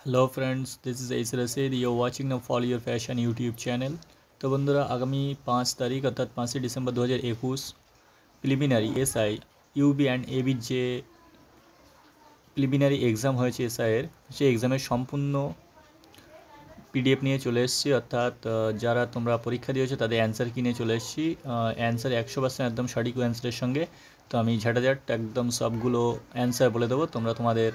Hello friends, this is S Rashid. You watching now follow your fashion YouTube channel. तो बंधुरा आगामी 5 तारीख अर्थात 5 December 2021 preliminary SI UB and AB যে preliminary exam হয়েছে এসআইয়ের, সেই এক্সামের সম্পূর্ণ পিডিএফ নিয়ে চলে এসেছি। অর্থাৎ যারা তোমরা পরীক্ষা দিয়েছো তাদের অ্যান্সার কিনে চলে এসেছি। অ্যান্সার 100% একদম সঠিক অ্যান্সারের সঙ্গে। তো আমি ঝাঁটাঝাট একদম সবগুলো অ্যান্সার বলে দেবো, তোমরা তোমাদের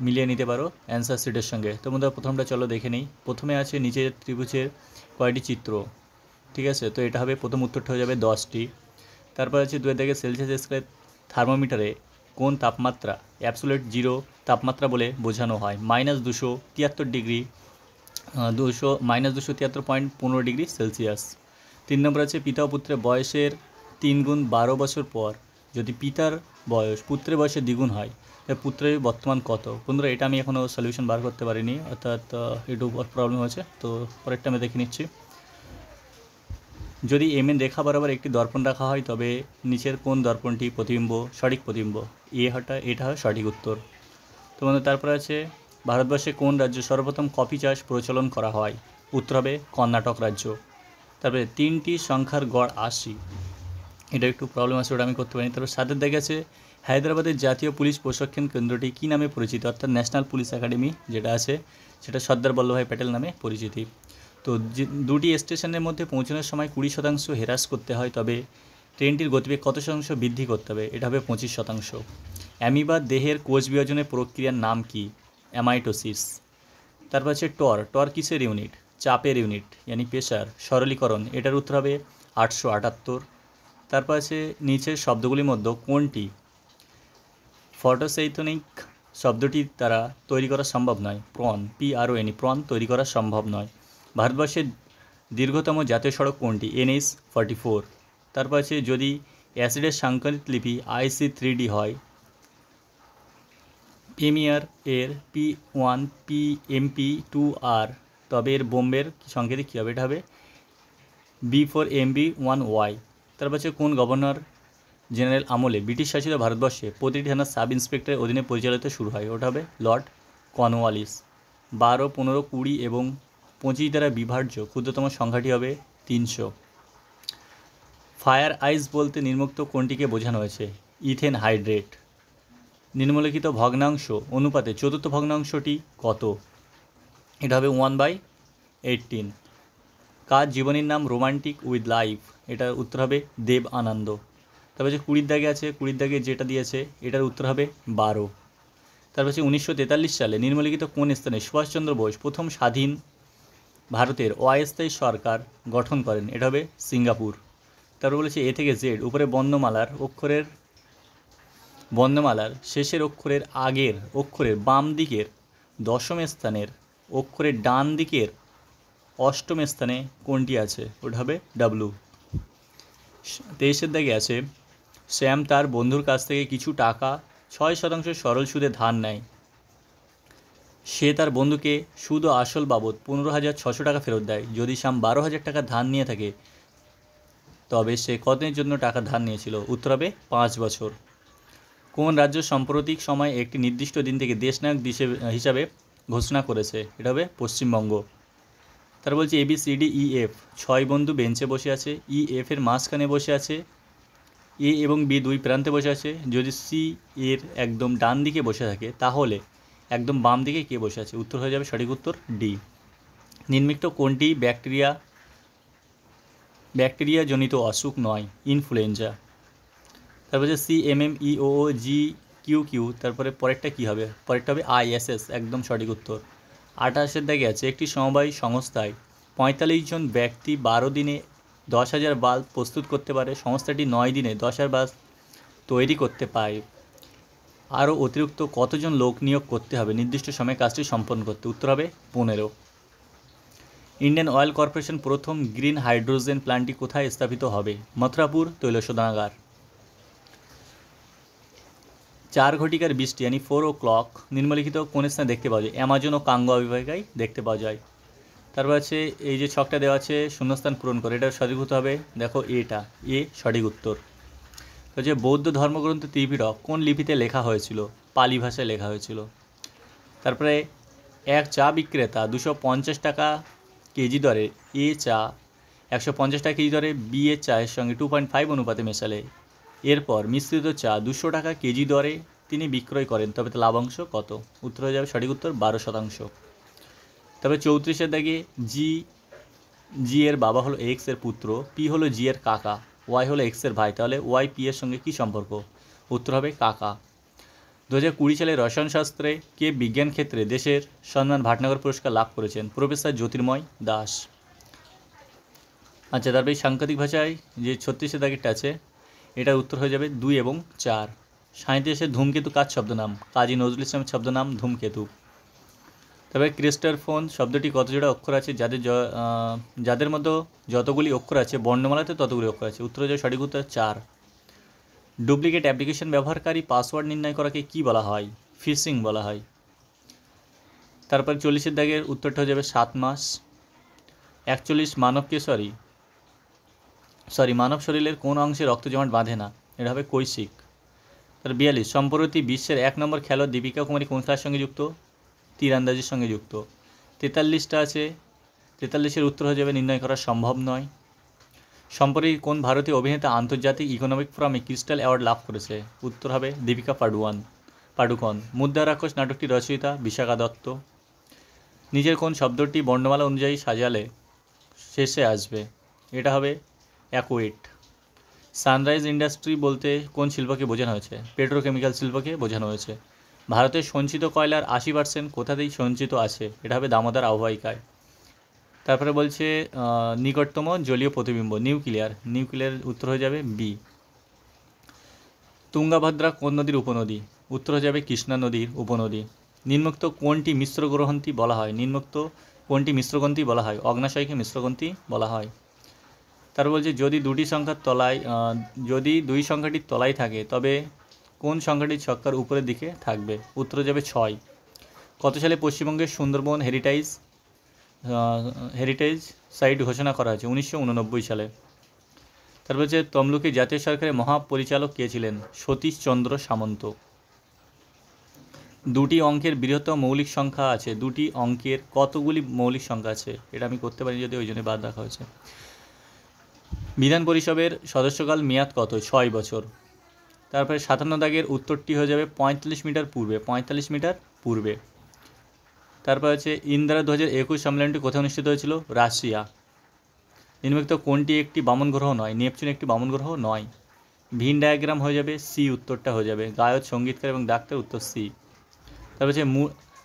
মিলিয়ে নিতে পারো অ্যান্সার শিটের সঙ্গে। তো বন্ধুরা, প্রথমটা চলো দেখে নিই। প্রথমে আছে নিচের ত্রিভুজের কয়টি চিত্র, ঠিক আছে? তো এটা হবে, প্রথম উত্তরটা হয়ে যাবে 10টি। তারপর আছে 2 থেকে সেলসিয়াস স্কেলে থার্মোমিটারে কোন তাপমাত্রা অ্যাবসোলিউট জিরো তাপমাত্রা বলে বোঝানো হয়? -273 ডিগ্রি, 273.15 ডিগ্রি সেলসিয়াস। 3 নম্বর আছে পিতা ও পুত্রের বয়সের 3 গুণ 12 বছর পর যদি পিতার বয়স পুত্রের বয়সের দ্বিগুণ হয়, পুত্রের বর্তমান কত? বন্ধুরা, এটা আমি এখনও সলিউশন বার করতে পারিনি, অর্থাৎ একটু প্রবলেম হয়েছে। তো পরেরটা আমি দেখে নিচ্ছি। যদি এম এন রেখা বরাবর একটি দর্পণ রাখা হয় তবে নিচের কোন দর্পণটি প্রতিবিম্ব সঠিক প্রতিবিম্ব? এটা হয় সঠিক উত্তর। তো বন্ধু, তারপর আছে ভারতবর্ষে কোন রাজ্যে সর্বপ্রথম কফি চাষ প্রচলন করা হয়? উত্তর হবে কর্ণাটক রাজ্য। তারপরে 3টি সংখ্যার গড় 80, এটা একটু প্রবলেম আছে, ওটা আমি করতে পারিনি। তারপর সাথে দেখেছে হায়দ্রাবাদের জাতীয় পুলিশ প্রশিক্ষণ কেন্দ্রটি কী নামে পরিচিত? অর্থাৎ ন্যাশনাল পুলিশ একাডেমি যেটা আছে সেটা সর্দার বল্লভভাই প্যাটেল নামে পরিচিতি। তো দুটি স্টেশনের মধ্যে পৌঁছানোর সময় 20% হ্রাস করতে হয়, তবে ট্রেনটির গতিবেগ কত শতাংশ বৃদ্ধি করতে হবে? এটা হবে 25%। অ্যামিবার দেহের কোষ বিভাজনের প্রক্রিয়ার নাম কি? অ্যামাইটোসিস। তারপর আছে টর কিসের ইউনিট? চাপের ইউনিট, यानी প্রেশার। সরলীকরণ, এটার উত্তর হবে 878। তারপর আছে নিচের শব্দগুলির মধ্যে কোনটি ফটোসেইথনিক শব্দটির দ্বারা তৈরি করা সম্ভব নয়? PRON প্রন তৈরি করা সম্ভব নয়। ভারতবর্ষের দীর্ঘতম জাতীয় সড়ক কোনটি? NH 44। তারপর আছে যদি অ্যাসিডের সংকলিত লিপি IC3D হয়, প্রিমিয়ার এর P1 MP2R, তবে এর বোম্বের সংকেতে কী হবে? এটা হবে B4MB1Y। তারপর আছে কোন গভর্নর জেনারেল আমলে ব্রিটিশ শাসিত ভারতবর্ষে প্রতিটি থানা সাব ইন্সপেক্টরের অধীনে পরিচালিত শুরু হয়? ওটা হবে লর্ড কর্নওয়ালিস। 12, 15, 20 এবং 25 দ্বারা বিভাজ্য ক্ষুদ্রতম সংখ্যাটি হবে 300। ফায়ার আইস বলতে নিম্নোক্ত কোনটিকে বোঝানো হয়েছে? Ethane hydrate. নিম্নলিখিত ভগ্নাংশ অনুপাতে চতুর্থ ভগ্নাংশটি কত? এটা হবে 1/18। কার জীবনীর নাম রোমান্টিক উইথ লাইফ? এটার উত্তর হবে দেব আনন্দ। তারপর যে 20 দাগে আছে, 20 দাগে যেটা দিয়েছে এটার উত্তর হবে 12। তারপর হচ্ছে 1943 সালে নিম্নলিখিত কোন স্থানে সুভাষচন্দ্র বোস প্রথম স্বাধীন ভারতের অস্থায়ী সরকার গঠন করেন? এটা হবে সিঙ্গাপুর। তারপর বলেছে এ থেকে জেড উপরে বর্ণমালার শেষের অক্ষরের আগের অক্ষরের বাম দিকের দশম স্থানের অক্ষরের ডান দিকের অষ্টম স্থানে কোনটি আছে? ওটা হবে ডাব্লু। 23 দাগে আছে শ্যাম তার বন্ধুর কাছ থেকে কিছু টাকা 6% সরল সুদে ধার নেয়। সে তার বন্ধুকে সুদ ও আসল বাবদ 15,600 টাকা ফেরত দেয়। যদি শ্যাম 12,000 টাকা ধার নিয়ে থাকে তবে সে কতদিনের জন্য টাকা ধার নিয়েছিল? উত্তর হবে 5 বছর। কোন রাজ্য সাম্প্রতিক সময়ে একটি নির্দিষ্ট দিন থেকে দেশনায়ক হিসাবে ঘোষণা করেছে? এটা হবে পশ্চিমবঙ্গ। তারা বলছে ABCDEF 6 বন্ধু বেঞ্চে বসে আছে, EF এর মাঝখানে বসে আছে, A এবং B দুই প্রান্তে বসে আছে। যদি C এর একদম ডান দিকে বসে থাকে তাহলে একদম বাম দিকে কে বসে আছে? উত্তর হয়ে যাবে সঠিক উত্তর ডি। নিম্নলিখিত কোনটি ব্যাকটেরিয়া জনিত অসুখ নয়? ইনফ্লুয়েঞ্জা। তারপরে CMMEOOGQQ, তারপরে পরেরটা কী হবে? পরেরটা হবে ISS, একদম সঠিক উত্তর। 28 দাগে আছে একটি সমবায় সংস্থায় 45 জন ব্যক্তি 12 দিনে 10,000 বাল্ব প্রস্তুত করতে পারে। সংস্থাটি 9 দিনে 10,000 বাল্ব তৈরি করতে পারে। আরও অতিরিক্ত কতজন লোক নিয়োগ করতে হবে নির্দিষ্ট সময়ে কাজটি সম্পন্ন করতে? উত্তর হবে 15। ইন্ডিয়ান অয়েল কর্পোরেশন প্রথম গ্রিন হাইড্রোজেন প্ল্যান্টটি কোথায় স্থাপিত হবে? মথুরাপুর তৈলশোধনাগার। 4 ঘটিকার বৃষ্টি यानी 4 o'clock নিম্নলিখিত কোন স্থানে দেখতে পাওয়া যায়? অ্যামাজন ও কাঙ্গো অববাহিকায় দেখতে পাওয়া যায়। তারপর আছে এই যে ছকটা দেওয়া আছে শূন্যস্থান পূরণ করে, এটা সঠিক উত্তর হবে দেখো এটা এ সঠিক উত্তর। তো যে বৌদ্ধ ধর্মগ্রন্থ ত্রিপিটক কোন লিপিতে লেখা হয়েছিল? পালি ভাষায় লেখা হয়েছিল। তারপরে এক চা বিক্রেতা 250 টাকা কেজি দরে এ চা 150 টাকা কেজি দরে বি এর চায়ের সঙ্গে 2.5 অনুপাতে মেশালে এরপর মিশ্রিত চা 200 টাকা কেজি দরে তিনি বিক্রয় করেন, তবে তার লাভাংশ কত? উত্তর হয়ে যাবে সঠিক উত্তর 12%। তবে 34 দাগে জি এর বাবা হলো এক্স এর পুত্র, পি হলো জি এর কাকা, ওয়াই হলো এক্স এর ভাই, তাহলে ওয়াই পি এর সঙ্গে কী সম্পর্ক? উত্তর হবে কাকা। 2020 সালে রসায়নশাস্ত্রে কে বিজ্ঞান ক্ষেত্রে দেশের সম্মান ভাটনগর পুরস্কার লাভ করেছেন? প্রফেসর জ্যোতির্ময় দাস। আচ্ছা, তারপরে সাংকেতিক ভাষায় যে 36 দাগেরটা আছে এটার উত্তর হয়ে যাবে 2 এবং 4। 37 ধূমকেতু কার ছদ্মনাম? কাজী নজরুল ইসলামের ছদ্মনাম ধূমকেতু। তবে ক্রিস্টারফোন শব্দটি কত জোড়া অক্ষর আছে? যাদের মধ্যে যতগুলি অক্ষর আছে বর্ণমালাতে ততগুলি অক্ষর আছে। উত্তর হয়ে যাবে সঠিক উত্তর 4। ডুপ্লিকেট অ্যাপ্লিকেশন ব্যবহারকারী পাসওয়ার্ড নির্ণয় করাকে কি বলা হয়? ফিশিং বলা হয়। তারপর 40 দাগের উত্তরটা হয়ে যাবে 7 মাস। 41 মানব শরীরের কোন অংশে রক্ত জমাট বাঁধে না? এটা হবে কৈশিক। তার 42 সম্প্রতি বিশ্বের 1 নম্বর খেলোয়াড় দীপিকা কুমারী কোন খেলার সঙ্গে যুক্ত? তীরন্দাজির সঙ্গে যুক্ত। 43টা আছে, 43-এর উত্তর হয়ে যাবে নির্ণয় করা সম্ভব নয়। সম্প্রতি কোন ভারতীয় অভিনেতা আন্তর্জাতিক ইকোনমিক ফোরামে ক্রিস্টাল অ্যাওয়ার্ড লাভ করেছে? উত্তর হবে দীপিকা পাডুকোন। মুদ্রা রাক্ষস নাটকটির রচয়িতা বিশাখা দত্ত। নিজের কোন শব্দটি বর্ণমালা অনুযায়ী সাজালে শেষে আসবে? এটা হবে অ্যাকুয়েট। সানরাইজ ইন্ডাস্ট্রি বলতে কোন শিল্পকে বোঝানো হয়েছে? পেট্রোকেমিক্যাল শিল্পকে বোঝানো হয়েছে। ভারতের সঞ্চিত কয়লার 80% কোথাতেই সঞ্চিত আছে? এটা হবে দামোদর অববাহিকায়। তারপরে বলছে নিকটতম জলীয় প্রতিবিম্ব নিউক্লিয়ার উত্তর হয়ে যাবে বি। তুঙ্গাভদ্রা কোন নদীর উপনদী? উত্তর হয়ে যাবে কৃষ্ণা নদীর উপনদী। নিম্নোক্ত কোনটি মিশ্রগ্রন্থি বলা হয়? অগ্নাশয়কে মিশ্রগ্রন্থি বলা হয়। তারপর বলছে যদি দুই সংখ্যাটির তলায় থাকে তবে কোন সংখ্যাটি ছক্কার উপরের দিকে থাকবে? উত্তর হয়ে যাবে 6। কত সালে পশ্চিমবঙ্গের সুন্দরবন হেরিটেজ সাইট ঘোষণা করা হয়েছে? 1989 সালে। তারপর হচ্ছে তমলুকে জাতীয় সরকারের মহাপরিচালক কে ছিলেন? সতীশচন্দ্র সামন্ত। দুটি অঙ্কের বৃহত্তম মৌলিক সংখ্যা আছে? দুটি অঙ্কের কতগুলি মৌলিক সংখ্যা আছে? এটা আমি করতে পারি যদি ওই জন্য বাদ রাখা হয়েছে। বিধান পরিষদের সদস্যকাল মেয়াদ কত? 6 বছর। তারপরে 57 দাগের উত্তরটি হয়ে যাবে 45 মিটার পূর্বে। তারপর হচ্ছে ইন্দিরা 2021 সম্মেলনটি কোথায় অনুষ্ঠিত হয়েছিল? রাশিয়া। নিম্নলিখিত কোনটি একটি বামন গ্রহ নয়? নেপচুন একটি বামন গ্রহ নয়। ভিন ডায়াগ্রাম হয়ে যাবে সি, উত্তরটা হয়ে যাবে। গায়ক, সঙ্গীতকার এবং ডাক্তার, উত্তর সি। তারপর হচ্ছে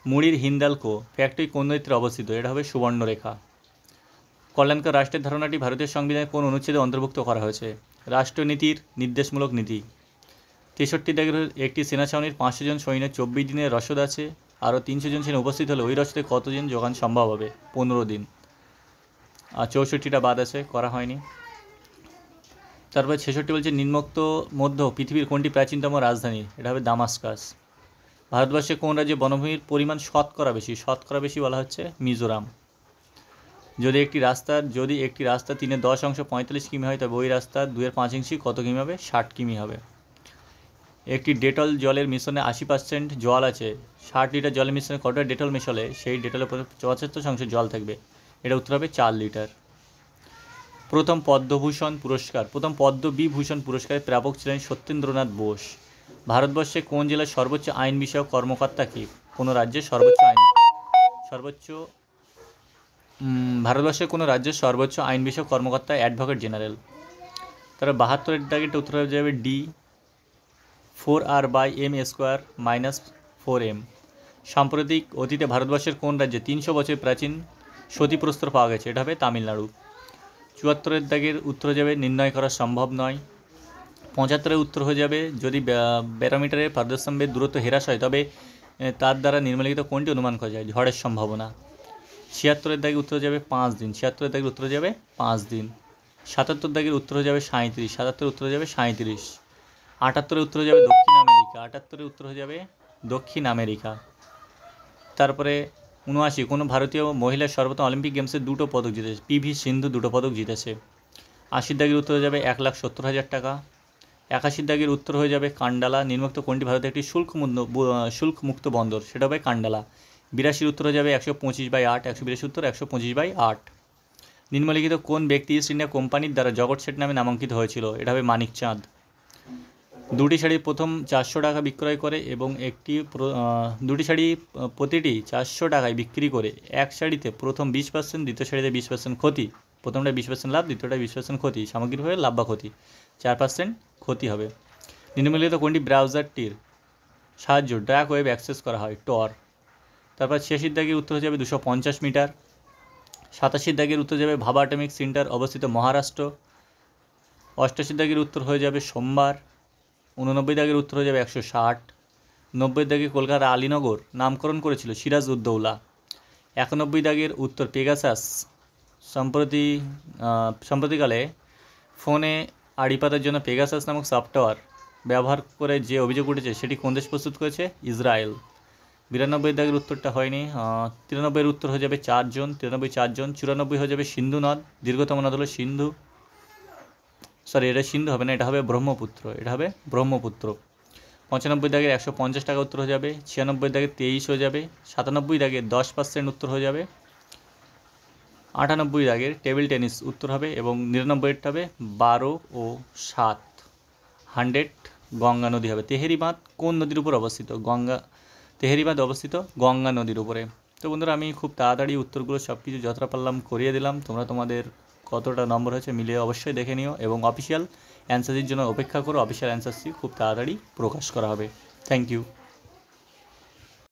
মুড়ির হিন্দালকো ফ্যাক্টরি কোন নদীতে অবস্থিত? এটা হবে সুবর্ণরেখা। কল্যাণকর রাষ্ট্রের ধারণাটি ভারতীয় সংবিধানের কোন অনুচ্ছেদে অন্তর্ভুক্ত করা হয়েছে? রাষ্ট্রনীতির নির্দেশমূলক নীতি। 63 দাগের একটি সেনা ছাউনির 500 জন সৈন্যের 24 দিনের রসদ আছে, আরও 300 জন সেনা উপস্থিত হলে ওই রসদে কতদিন যোগান সম্ভব হবে? 15 দিন। আর 64টা বাদ আছে, করা হয়নি। তারপরে 66 বলছে নিম্নোক্ত মধ্য পৃথিবীর কোনটি প্রাচীনতম রাজধানী? এটা হবে দামাস্কাস। ভারতবর্ষে কোন রাজ্যে বনভূমির পরিমাণ শতকরা বেশি বলা হচ্ছে মিজোরাম। যদি একটি রাস্তা 3/10 45 কিমি হয় তবে ওই রাস্তার 2/5 কত কিমি হবে? 60 কিমি হবে। একটি ডেটল জলের মিশ্রণে 80% জল আছে, 60 লিটার জলের মিশ্রণে কতটা ডেটল মেশালে সেই ডেটলের 75% জল থাকবে? এটা উত্তর হবে 4 লিটার। প্রথম পদ্মবিভূষণ পুরস্কারের প্রাপক ছিলেন সত্যেন্দ্রনাথ বোস। ভারতবর্ষে কোন জেলার সর্বোচ্চ আইন বিষয়ক কর্মকর্তা কি? ভারতবর্ষের কোনো রাজ্যের সর্বোচ্চ আইন বিষয়ক কর্মকর্তা অ্যাডভোকেট জেনারেল। তারপর 72 দাগেরটা উত্তর হয়ে যাবে ডি, 4r/m² - 4m। সাম্প্রতিক অতীতে ভারতবর্ষের কোন রাজ্যে 300 বছর প্রাচীন সতীপ্রস্তর পাওয়া গেছে? এটা হবে তামিলনাড়ু। 74 দাগের উত্তর হয়ে যাবে নির্ণয় করা সম্ভব নয়। 75 উত্তর হয়ে যাবে যদি ব্যারোমিটারের পারদস্তম্ভের দূরত্ব হ্রাস হয় তবে তার দ্বারা নিম্নলিখিত কোনটি অনুমান করা যায়? ঝড়ের সম্ভাবনা। 76 দাগের উত্তর হয়ে যাবে 5 দিন। 76 দাগের উত্তর হয়ে যাবে 5 দিন। 77 দাগের উত্তর হয়ে যাবে 37। 77 উত্তর হয়ে যাবে 37। 78 উত্তর হয়ে যাবে দক্ষিণ আমেরিকা। 78 উত্তর হয়ে যাবে দক্ষিণ আমেরিকা। তারপরে 79 কোনো ভারতীয় মহিলা সর্বপ্রথম অলিম্পিক গেমসে 2টো পদক জিতেছে? পিভি সিন্ধু 2টো পদক জিতেছে। 80 দাগের উত্তর হয়ে যাবে 1,70,000 টাকা। 81 দাগের উত্তর হয়ে যাবে কান্ডালা। নিম্নোক্ত কোনটি ভারতের একটি শুল্কমুক্ত বন্দর? সেটা হবে কান্ডালা। 82 উত্তর হয়ে যাবে 125/8, 182 উত্তর 125/8। নিম্নলিখিত কোন ব্যক্তি ইস্ট ইন্ডিয়া কোম্পানির দ্বারা জগৎ শেঠ নামে নামাঙ্কিত হয়েছিল? এটা হবে মানিকচাঁদ। দুটি শাড়ি প্রথম 400 টাকা বিক্রয় করে এবং দুটি শাড়ি প্রতিটি 400 টাকায় বিক্রি করে এক শাড়িতে প্রথম 20%, দ্বিতীয় শাড়িতে 20% ক্ষতি, প্রথমটা 20% লাভ, দ্বিতীয়টা 20% ক্ষতি, সামগ্রিকভাবে লাভ বা ক্ষতি 4% ক্ষতি হবে। নিম্নলিখিত কোনটি ব্রাউজারটির সাহায্য ডার্ক ওয়েব অ্যাক্সেস করা হয়? টর। তারপর 86 দাগের উত্তর হয়ে যাবে 250 মিটার। 87 দাগের উত্তর যাবে ভাবা অ্যাটমিক সেন্টার অবস্থিত মহারাষ্ট্র। 88 দাগের উত্তর হয়ে যাবে সোমবার। 89 দাগের উত্তর হয়ে যাবে 160। 90 দাগে কলকাতা আলীনগর নামকরণ করেছিল সিরাজ-উদ-দৌলা। 91 দাগের উত্তর পেগাসাস সম্প্রতিকালে ফোনে আড়িপাতার জন্য পেগাসাস নামক সফটওয়্যার ব্যবহার করে যে অভিযোগ উঠেছে সেটি কোন দেশ প্রস্তুত করেছে? ইসরায়েল। 92 দাগের উত্তরটা হয়নি। 93 উত্তর হয়ে যাবে 4 জন, 93 4 জন। 94 হয়ে যাবে সিন্ধু নদ, দীর্ঘতম নদ হলো সিন্ধু, সরি এটা সিন্ধু হবে না, এটা হবে ব্রহ্মপুত্র, এটা হবে ব্রহ্মপুত্র। 95 দাগের 150 টাকা উত্তর হয়ে যাবে। 96 দাগের 23 হয়ে যাবে। 97 দাগের 10% উত্তর হয়ে যাবে। 98 দাগের টেবিল টেনিস উত্তর হবে এবং 99টা হবে 12 ও 7। 100 গঙ্গা নদী হবে। তেহেরি বাঁধ কোন নদীর উপর অবস্থিত? তেহেরি বাঁধ অবস্থিত গঙ্গা নদীর উপরে। তো বন্ধুরা আমি খুব তাড়াতাড়ি উত্তরগুলো সব কিছু যতটা পারলাম করিয়ে দিলাম। তোমরা তোমাদের কতটা নম্বর হয়েছে মিলিয়ে অবশ্যই দেখে নিও এবং অফিসিয়াল অ্যান্সারের জন্য অপেক্ষা করো। অফিসিয়াল অ্যান্সারটি খুব তাড়াতাড়ি প্রকাশ করা হবে। Thank you.